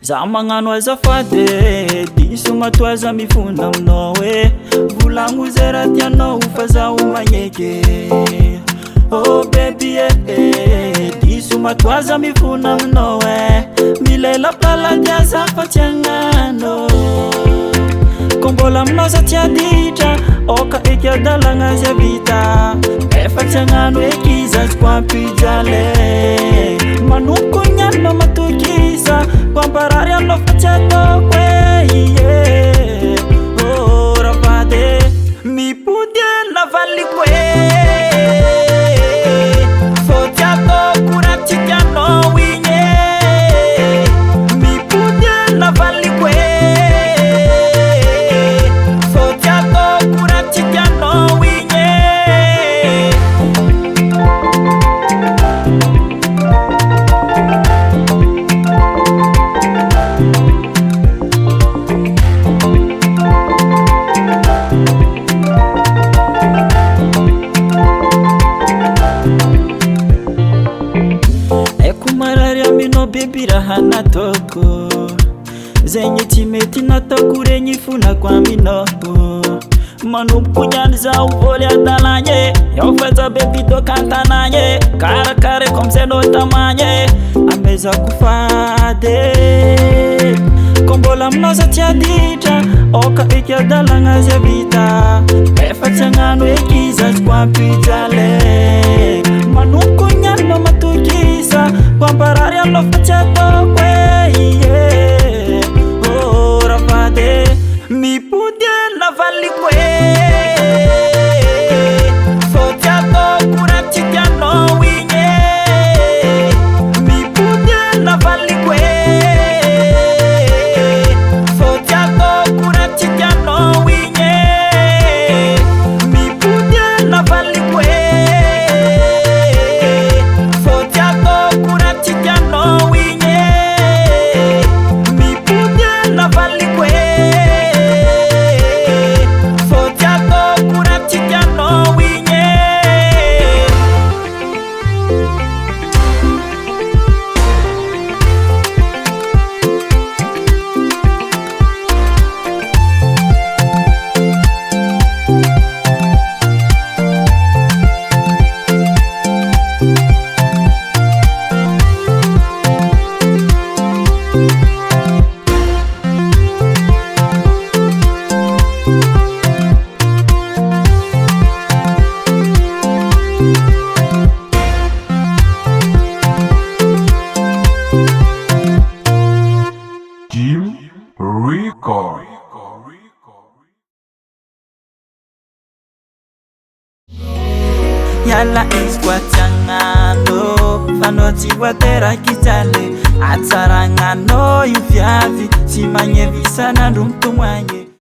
za magnano azafady diso matoaza mifona aminao e volagno zay raha tianao fa zaho magneky oh baby diso matoaza mifona aminao e milela palady azafatiagnano kombola aminao za tia ditra oka eky adalagna zay vita efa tiagnano eky izy azoko ampijale manoko nianao matokisa kwamparary anao fa tsy ataoko e oh ravady mipody navaliko e fô tsy ataoko raha tsy tianao igny e mipody navaliko e fô tsy ataoko raha tsy tianao igny e baby raha natoko zegny tsy mety nataoko regny fonako aminao manomboko niany zaho voly adalagny eo faza baby dokantanagny karakare comme c'est no tamagny amezako fady kombola aminao za tia ditra oka eky adalagna zay vita efa tsy agnano eky izy azoko ampijale manomboko niany matokisa kwamparary anao fa tsy ataoko e oh ravady mipody navaliko e fô tsy ataoko raha tsy tianao igny e mipody navaliko e fô tsy ataoko raha tsy tianao igny e mipody navaliko e fô tsy ataoko raha tsy tianao igny e mipody navaliko e fô tsy ataoko raha tsy tianao igny e Jim Record. yala izy koa tiagnano fanao tsy voateraky jaly atsaragnanao io viavy tsy magnevisan'andro mitomagny